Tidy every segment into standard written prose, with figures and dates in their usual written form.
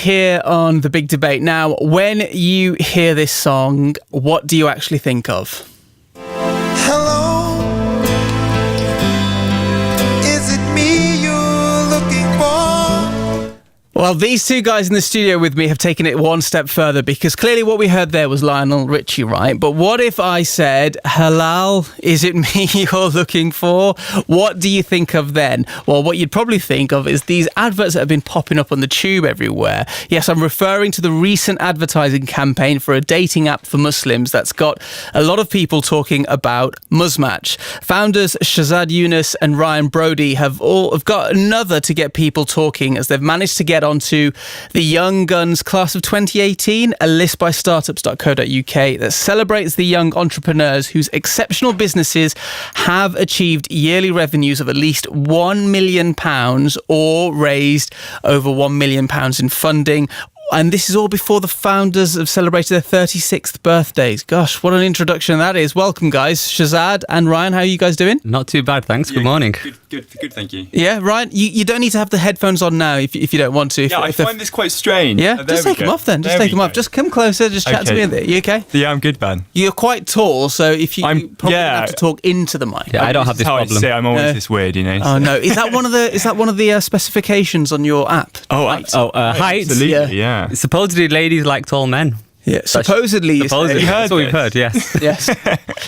Here on The Big Debate. Now, when you hear this song, what do you actually think of? Hello, is it me you're looking for? Well, these two guys in the studio with me have taken it one step further, because clearly what we heard there was Lionel Richie, right? But what if I said, Halal, is it me you're looking for? What do you think of then? Well, what you'd probably think of is these adverts that have been popping up on the tube everywhere. Yes, I'm referring to the recent advertising campaign for a dating app for Muslims that's got a lot of people talking about muzmatch. Founders Shahzad, Younas and Brodie have got another to get people talking, as they've managed to get onto the Young Guns Class of 2018, a list by startups.co.uk that celebrates the young entrepreneurs whose exceptional businesses have achieved yearly revenues of at least £1 million or raised over £1 million in funding. And this is all before the founders have celebrated their 36th birthdays. Gosh, what an introduction that is. Welcome, guys. Shahzad and Ryan, how are you guys doing? Not too bad, thanks. Good morning. Good, thank you. Yeah, Ryan, you don't need to have the headphones on now if you don't want to. I find this quite strange. Yeah, just take them off then. Just take them off. Just come closer, just chat to me. Are you okay? Yeah, I'm good, man. You're quite tall, so if you probably have to talk into the mic. Yeah, I don't have this problem. I'm always this weird, you know. Oh no, is that one of the specifications on your app? Height. Absolutely, yeah. Supposedly, ladies like tall men. Yeah, supposedly. That's what we've heard. Yes. Yes.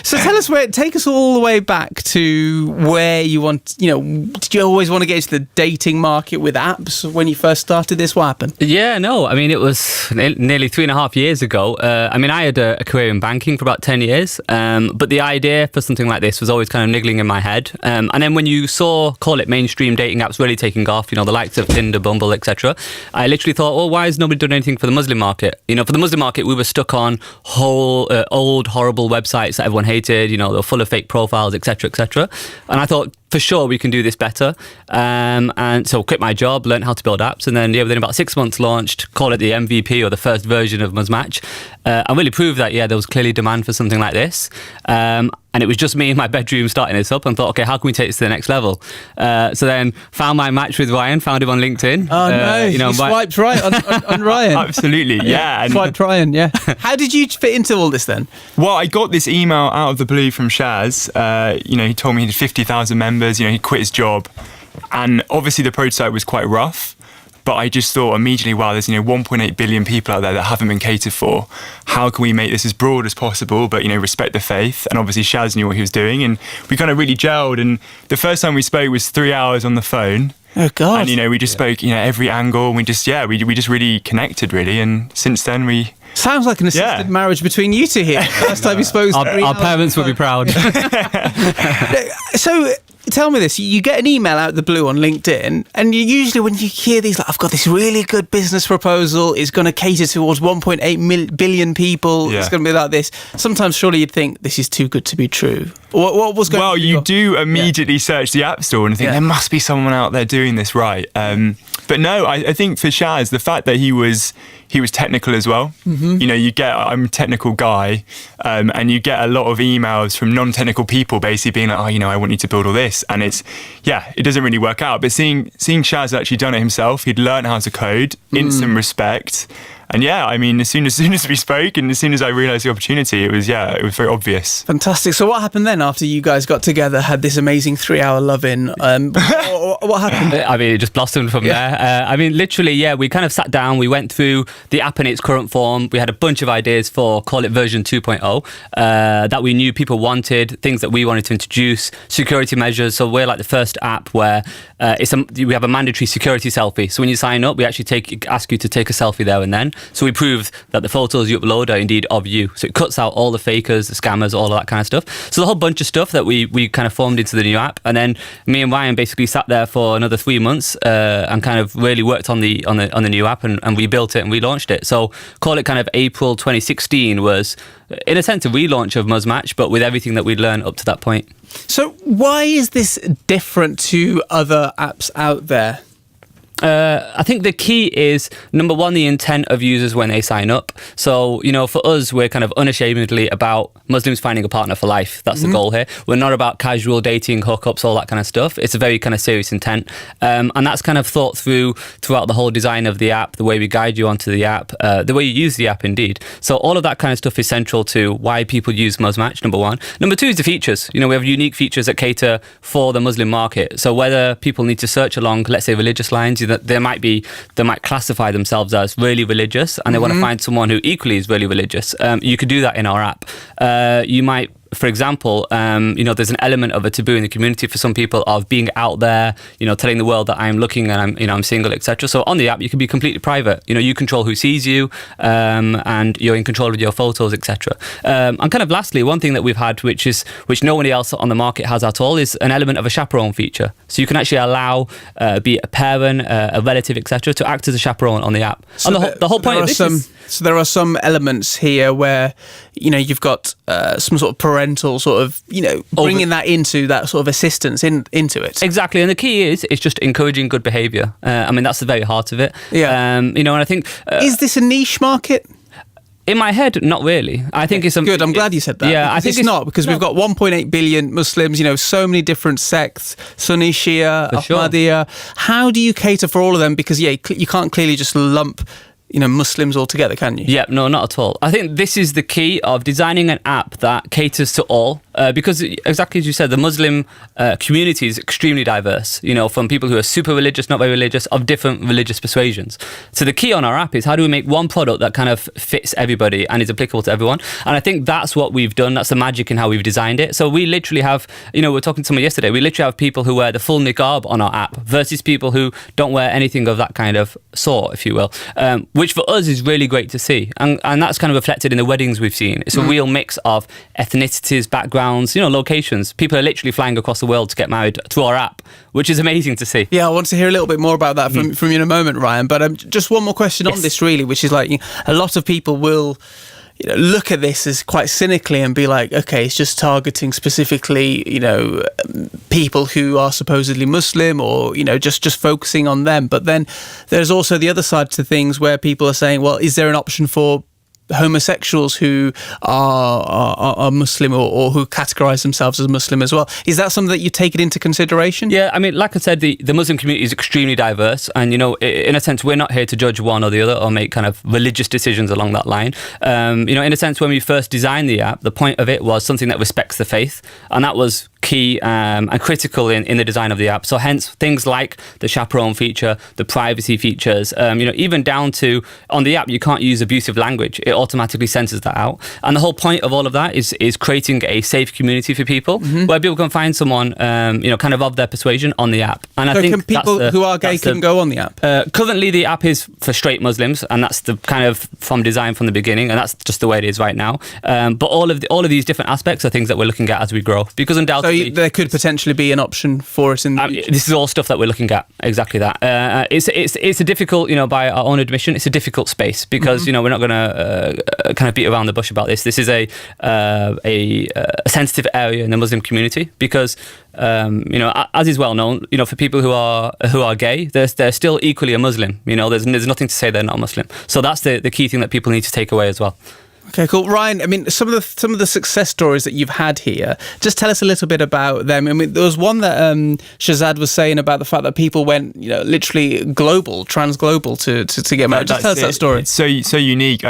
So tell us take us all the way back to where you want. Did you always want to get into the dating market with apps when you first started this? What happened? Yeah, no. I mean, it was nearly 3.5 years ago. I had a career in banking for about 10 years, but the idea for something like this was always kind of niggling in my head. And then when you call it mainstream dating apps really taking off, the likes of Tinder, Bumble, etc., I literally thought, why has nobody done anything for the Muslim market? For the Muslim market, we were stuck on old horrible websites that everyone hated. They were full of fake profiles, etc., etc. And I thought, for sure we can do this better, and so quit my job, learned how to build apps, and then within about 6 months launched, call it the MVP or the first version of muzmatch, and really proved that there was clearly demand for something like this, and it was just me in my bedroom starting this up, and thought, okay, how can we take this to the next level? So then found my match with Ryan, found him on LinkedIn. Oh no, you swiped right on Ryan. Absolutely, yeah. Swiped Ryan, yeah. How did you fit into all this then? Well, I got this email out of the blue from Shaz. He told me he had 50,000 members. He quit his job, and obviously the prototype was quite rough, but I just thought immediately, wow, there's 1.8 billion people out there that haven't been catered for. How can we make this as broad as possible, but respect the faith? And obviously Shaz knew what he was doing, and we kind of really gelled. And the first time we spoke was 3 hours on the phone. Oh God! And we just spoke every angle. And we just really connected, really. And since then we. Sounds like an assisted marriage between you two here. First time you spoke. Our parents would be proud. So tell me this, you get an email out of the blue on LinkedIn, and usually when you hear these, I've got this really good business proposal, it's going to cater towards 1.8 billion people, it's going to be like this. Sometimes surely you'd think this is too good to be true. What was going on? Well, you do immediately search the App Store and think there must be someone out there doing this right. But no, I think for Shaz, the fact that he was technical as well. Mm-hmm. I'm a technical guy, and you get a lot of emails from non-technical people basically being like, I want you to build all this. And it doesn't really work out. But seeing Shaz actually done it himself, he'd learned how to code, instant respect. And as soon as we spoke and as soon as I realised the opportunity, it was very obvious. Fantastic. So what happened then after you guys got together, had this amazing 3-hour love-in? What happened? It just blossomed from there. Literally, we kind of sat down, we went through the app in its current form. We had a bunch of ideas for, call it version 2.0, that we knew people wanted, things that we wanted to introduce, security measures. So we're like the first app where we have a mandatory security selfie. So when you sign up, we actually ask you to take a selfie there and then. So we prove that the photos you upload are indeed of you. So it cuts out all the fakers, the scammers, all of that kind of stuff. So the whole bunch of stuff that we kind of formed into the new app. And then me and Ryan basically sat there for another 3 months and kind of really worked on the new app, and we built it and we launched it. So call it kind of April 2016 was, in a sense, a relaunch of muzmatch, but with everything that we'd learned up to that point. So why is this different to other apps out there? I think the key is, number one, the intent of users when they sign up. So, for us, we're kind of unashamedly about Muslims finding a partner for life. That's the goal here. We're not about casual dating, hookups, all that kind of stuff. It's a very kind of serious intent. And that's kind of thought throughout the whole design of the app, the way we guide you onto the app, the way you use the app indeed. So all of that kind of stuff is central to why people use muzmatch, number one. Number two is the features. We have unique features that cater for the Muslim market. So whether people need to search along, let's say, religious lines, they might classify themselves as really religious and they want to find someone who equally is really religious. You could do that in our app. You might, for example, there's an element of a taboo in the community for some people of being out there, telling the world that I'm looking and I'm single, etc. So on the app, you can be completely private. You control who sees you, and you're in control of your photos, etc. And kind of lastly, one thing that we've had, which nobody else on the market has at all, is an element of a chaperone feature. So you can actually allow, be it a parent, a relative, etc., to act as a chaperone on the app. So and the whole point of this is... So there are some elements here where, you've got some sort of parental sort of, bringing that into that sort of assistance into it. Exactly. And the key is just encouraging good behaviour. That's the very heart of it. Yeah. And I think... is this a niche market? In my head, not really. I think it's... Good, I'm glad you said that. Yeah, I think it's not, because we've got 1.8 billion Muslims, so many different sects, Sunni, Shia, Ahmadiyya. Sure. How do you cater for all of them? Because, you can't clearly just lump... Muslims all together, can you? Yeah, no, not at all. I think this is the key of designing an app that caters to all, because exactly as you said, the Muslim community is extremely diverse, from people who are super religious, not very religious, of different religious persuasions. So the key on our app is how do we make one product that kind of fits everybody and is applicable to everyone? And I think that's what we've done. That's the magic in how we've designed it. So we literally have, we were talking to someone yesterday, we literally have people who wear the full niqab on our app versus people who don't wear anything of that kind of sort, if you will. Which for us is really great to see. And that's kind of reflected in the weddings we've seen. It's a real mix of ethnicities, backgrounds, locations. People are literally flying across the world to get married through our app, which is amazing to see. Yeah, I want to hear a little bit more about that from you in a moment, Ryan. But just one more question on this, really, which is like, a lot of people will... look at this as quite cynically and be like, okay, it's just targeting specifically, people who are supposedly Muslim or, just focusing on them. But then there's also the other side to things where people are saying, well, is there an option for homosexuals who are Muslim or who categorize themselves as Muslim as well? Is that something that you take it into consideration? Yeah, like I said, the Muslim community is extremely diverse, and in a sense, we're not here to judge one or the other or make kind of religious decisions along that line. In a sense, when we first designed the app, the point of it was something that respects the faith, and that was key and critical in the design of the app. So hence things like the chaperone feature, the privacy features, even down to on the app you can't use abusive language. It automatically censors that out. And the whole point of all of that is creating a safe community for people where people can find someone kind of their persuasion on the app. And I think people who are gay can go on the app? Currently the app is for straight Muslims, and that's the kind of from design from the beginning, and that's just the way it is right now. But all of these different aspects are things that we're looking at as we grow, because undoubtedly there could potentially be an option for it in the future. This is all stuff that we're looking at. Exactly that. It's a difficult, by our own admission, it's a difficult space because we're not going to kind of beat around the bush about this. This is a sensitive area in the Muslim community because as is well known, for people who are gay, they're still equally a Muslim. There's nothing to say they're not Muslim. So that's the key thing that people need to take away as well. Okay, cool. Ryan, some of the success stories that you've had here, just tell us a little bit about them. There was one that Shahzad was saying about the fact that people went, literally trans-global to get married. Just tell us that story. It's so unique.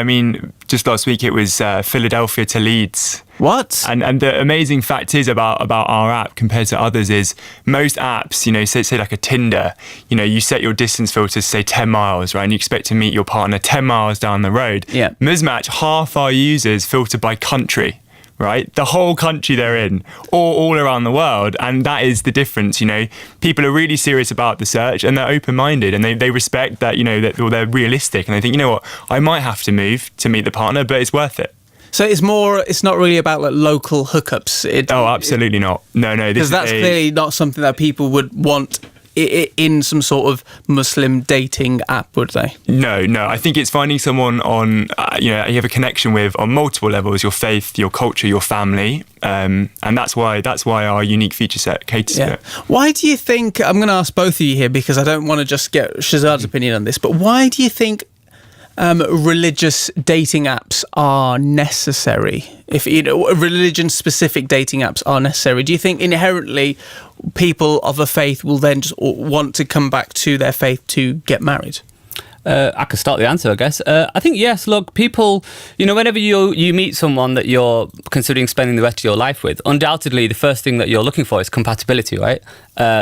Just last week it was Philadelphia to Leeds. What? And the amazing fact is about our app compared to others is most apps, say like a Tinder, you set your distance filter to say 10 miles, right? And you expect to meet your partner 10 miles down the road. Yeah. Muzmatch, half our users filter by country, right? The whole country they're in, or all around the world. And that is the difference, People are really serious about the search and they're open-minded and they respect that, that they're realistic. And they think, I might have to move to meet the partner, but it's worth it. So it's not really about like local hookups. Absolutely not. No. Because that's clearly not something that people would want in some sort of Muslim dating app, would they? No. I think it's finding someone on, you have a connection with on multiple levels: your faith, your culture, your family, and that's why our unique feature set caters to it. Why do you think? I'm going to ask both of you here because I don't want to just get Shahzad's opinion on this. But why do you think religious dating apps are necessary? If religion-specific dating apps are necessary, do you think inherently people of a faith will then just want to come back to their faith to get married? I could start the answer, I guess. I think yes. Look, people, whenever you meet someone that you're considering spending the rest of your life with, undoubtedly the first thing that you're looking for is compatibility, right?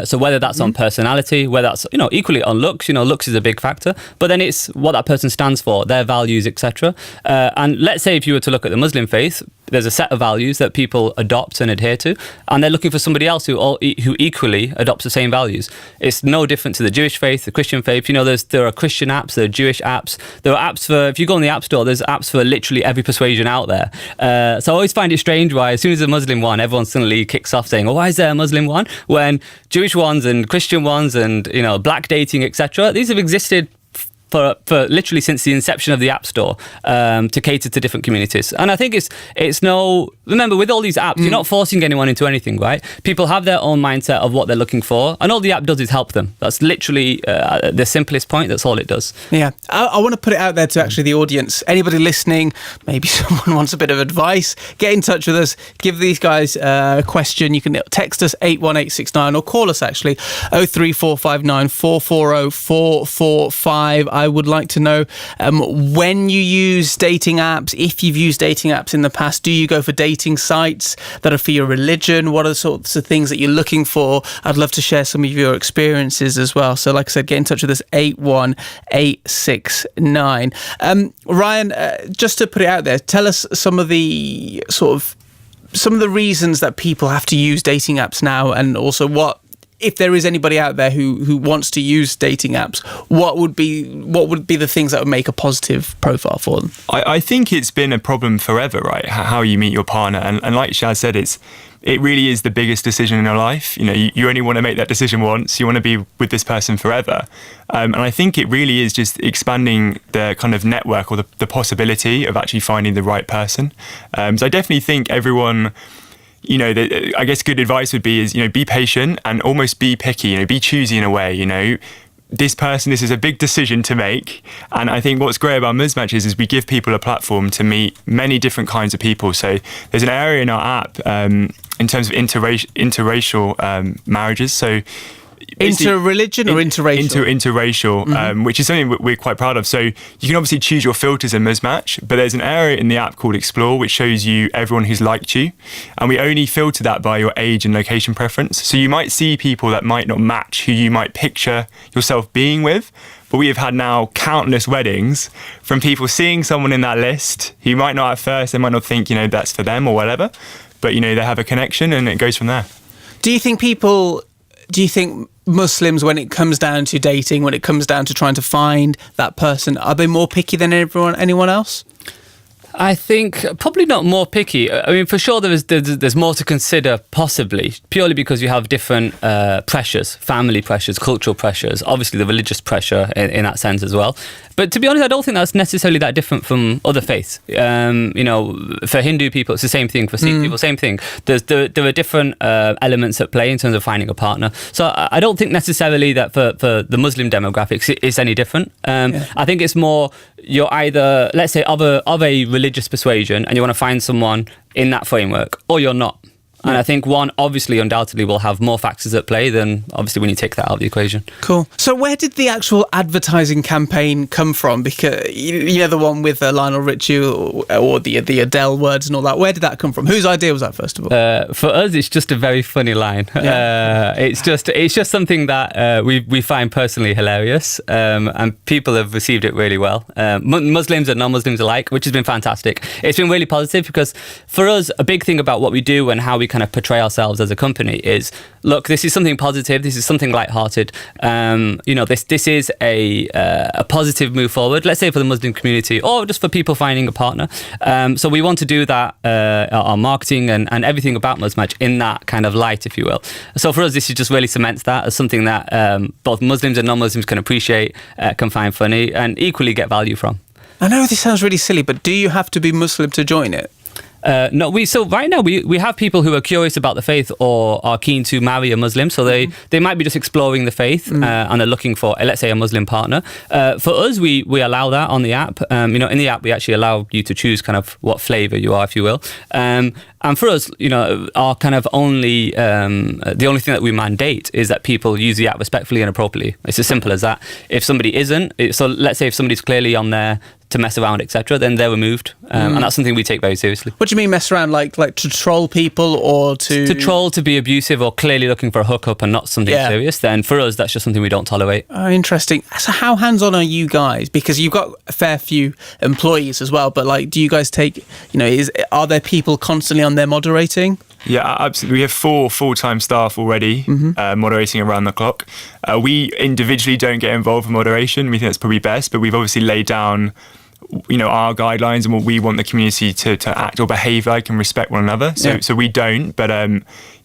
So whether that's on personality, whether that's equally on looks, looks is a big factor. But then it's what that person stands for, their values, etc. And let's say if you were to look at the Muslim faith, there's a set of values that people adopt and adhere to, and they're looking for somebody else who equally adopts the same values. It's no different to the Jewish faith, the Christian faith. There are Christian apps, there are Jewish apps, there are apps for, if you go on the App Store, there's apps for literally every persuasion out there. So I always find it strange why as soon as there's a Muslim one, everyone suddenly kicks off saying, why is there a Muslim one? When Jewish ones and Christian ones and black dating, etc., these have existed for literally since the inception of the App Store, to cater to different communities. And I think remember, with all these apps, you're not forcing anyone into anything, right? People have their own mindset of what they're looking for, and all the app does is help them. That's literally the simplest point. That's all it does. Yeah. I want to put it out there to actually the audience. Anybody listening, maybe someone wants a bit of advice, get in touch with us, give these guys a question. You can text us 81869 or call us actually 03459 440 445. I would like to know when you use dating apps, if you've used dating apps in the past, do you go for dating sites that are for your religion? What are the sorts of things that you're looking for? I'd love to share some of your experiences as well. So like I said, get in touch with us, 81869. Ryan, just to put it out there, tell us some of the reasons that people have to use dating apps now, and also if there is anybody out there who wants to use dating apps, what would be the things that would make a positive profile for them? I think it's been a problem forever, right? How you meet your partner, and like Shaz said, it really is the biggest decision in your life. You only want to make that decision once. You want to be with this person forever, and I think it really is just expanding the kind of network or the possibility of actually finding the right person. So I definitely think everyone. I guess good advice would be be patient and almost be picky, be choosy in a way, this is a big decision to make. And I think what's great about muzmatch is we give people a platform to meet many different kinds of people. So there's an area in our app in terms of interracial marriages. So Inter-religion or interracial? Interracial, which is something we're quite proud of. So you can obviously choose your filters in muzmatch, but there's an area in the app called Explore, which shows you everyone who's liked you. And we only filter that by your age and location preference. So you might see people that might not match who you might picture yourself being with. But we have had now countless weddings from people seeing someone in that list who might not at first, they might not think, that's for them or whatever. But, they have a connection and it goes from there. Do you think Muslims, when it comes down to dating, when it comes down to trying to find that person, are they more picky than anyone else? I think probably not more picky. I mean, for sure there's more to consider, possibly, purely because you have different pressures, family pressures, cultural pressures, obviously the religious pressure in that sense as well. But to be honest, I don't think that's necessarily that different from other faiths. For Hindu people, it's the same thing. For Sikh people, same thing. There are different elements at play in terms of finding a partner. So I don't think necessarily that for the Muslim demographics it's any different. I think it's more, you're either, let's say, of a religious persuasion and you want to find someone in that framework, or you're not. And I think one, obviously, undoubtedly, will have more factors at play than, obviously, when you take that out of the equation. Cool. So where did the actual advertising campaign come from? Because, the one with Lionel Richie or the Adele words and all that, where did that come from? Whose idea was that, first of all? For us, it's just a very funny line. Yeah. It's just something that we find personally hilarious, and people have received it really well. Muslims and non-Muslims alike, which has been fantastic. It's been really positive because, for us, a big thing about what we do and how we kind of portray ourselves as a company is, look, this is something positive. This is something lighthearted. This is a positive move forward, let's say for the Muslim community or just for people finding a partner. So we want to do that, our marketing and everything about muzmatch in that kind of light, if you will. So for us, this is just really cements that as something that both Muslims and non-Muslims can appreciate, can find funny and equally get value from. I know this sounds really silly, but do you have to be Muslim to join it? No, so right now we have people who are curious about the faith or are keen to marry a Muslim, so they might be just exploring the faith and are looking for, let's say, a Muslim partner. For us, we allow that on the app. In the app we actually allow you to choose kind of what flavour you are, if you will. And for us, our kind of the only thing that we mandate is that people use the app respectfully and appropriately. It's as simple as that. If somebody isn't, so let's say if somebody's clearly on there to mess around, etc., then they're removed, and that's something we take very seriously. What do you mean mess around? Like to troll people or to troll, to be abusive or clearly looking for a hookup and not something serious? Then for us, that's just something we don't tolerate. Oh, interesting. So how hands-on are you guys? Because you've got a fair few employees as well, but like, do you guys take? Are there people constantly on there moderating? Yeah, absolutely. We have 4 full-time staff already moderating around the clock. We individually don't get involved in moderation. We think that's probably best, but we've obviously laid down our guidelines and what we want the community to act or behave like and respect one another. So we don't, but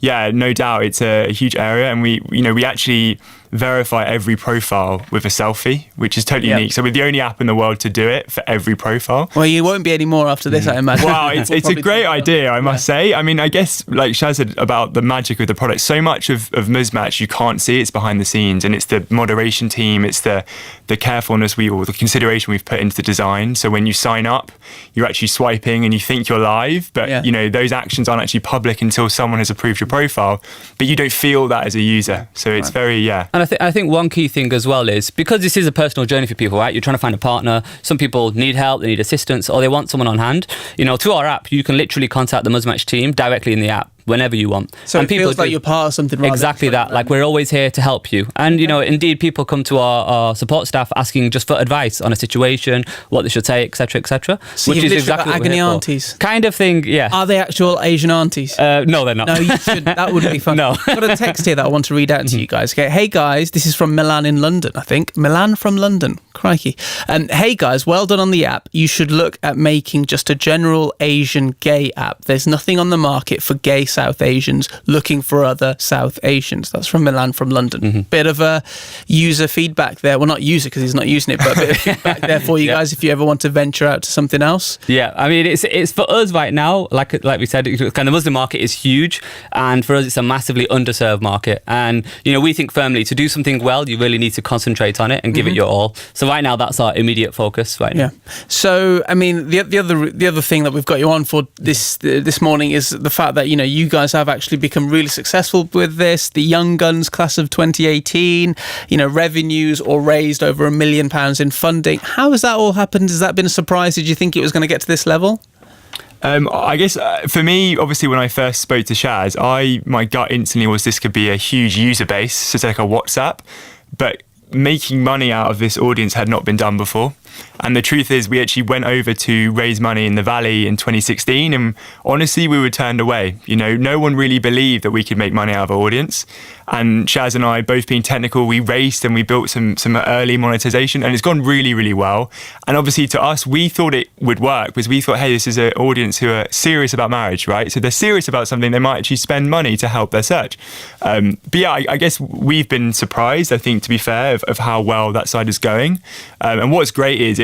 no doubt it's a huge area, and we actually verify every profile with a selfie, which is totally unique. So we're the only app in the world to do it for every profile. Well, you won't be any more after this, I imagine. Wow, it's a great idea, I must say. I mean, I guess, like Shahzad said about the magic of the product, so much of muzmatch you can't see, it's behind the scenes, and it's the moderation team, it's the carefulness or the consideration we've put into the design. So when you sign up, you're actually swiping and you think you're live, but those actions aren't actually public until someone has approved your profile, but you don't feel that as a user. So it's very, And I think one key thing as well is, because this is a personal journey for people, right? You're trying to find a partner. Some people need help, they need assistance, or they want someone on hand. Through our app, you can literally contact the muzmatch team directly in the app whenever you want. So it feels like you're part of something. Exactly that. Like, we're always here to help you. And, indeed, people come to our support staff asking just for advice on a situation, what they should say, etc., etc. So which is exactly got agony aunties. Kind of thing, yeah. Are they actual Asian aunties? No, they're not. No, you should. That wouldn't be fun. No. I've got a text here that I want to read out to you guys. Okay. Hey guys, this is from Milan in London, I think. Milan from London. Crikey. Hey guys, well done on the app. You should look at making just a general Asian gay app. There's nothing on the market for gay South Asians looking for other South Asians. That's from Milan from London. Bit of a user feedback there. Well, not user because he's not using it, but a bit of feedback there for you guys if you ever want to venture out to something else. Yeah, I mean, it's for us right now, like we said, kind of Muslim market is huge, and for us it's a massively underserved market. And we think firmly to do something well, you really need to concentrate on it and give it your all. So right now that's our immediate focus right now. So I mean, the other thing that we've got you on for this morning is the fact that you guys have actually become really successful with this. The Young Guns class of 2018, revenues or raised over £1 million in funding. How has that all happened? Has that been a surprise? Did you think it was going to get to this level? I guess for me, obviously, when I first spoke to Shaz, my gut instantly was this could be a huge user base, so it's like a WhatsApp, but making money out of this audience had not been done before. And the truth is, we actually went over to raise money in the Valley in 2016, and honestly, we were turned away. No one really believed that we could make money out of our audience. And Shaz and I, both being technical, we raced and we built some early monetization, and it's gone really, really well. And obviously, to us, we thought it would work because we thought, hey, this is an audience who are serious about marriage, right? So they're serious about something, they might actually spend money to help their search. But yeah, I guess we've been surprised, I think, to be fair, of how well that side is going. And what's great is,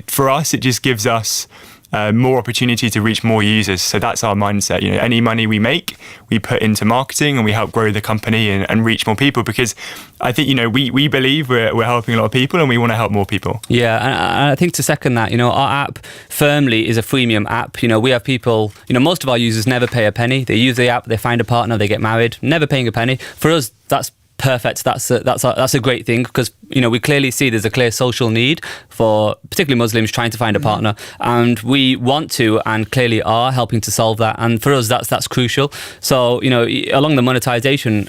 for us, it just gives us more opportunity to reach more users. So that's our mindset. Any money we make, we put into marketing and we help grow the company and reach more people, because I think, we believe we're helping a lot of people and we want to help more people. Yeah, and I think to second that, our app firmly is a freemium app. We have people, most of our users never pay a penny. They use the app, they find a partner, they get married, never paying a penny. For us, that's perfect. That's a great thing, because we clearly see there's a clear social need for particularly Muslims trying to find a partner, and we want to and clearly are helping to solve that. And for us, that's crucial. So along the monetization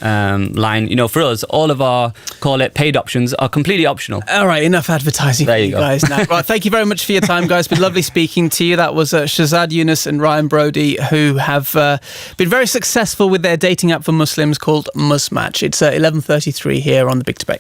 line, for us, all of our call it paid options are completely optional. All right, enough advertising for you guys now. Right, thank you very much for your time, guys. It's been lovely speaking to you. That was Shahzad, Younas and Ryan Brodie, who have been very successful with their dating app for Muslims called Muzmatch. It's 11:33 here on The Big Debate.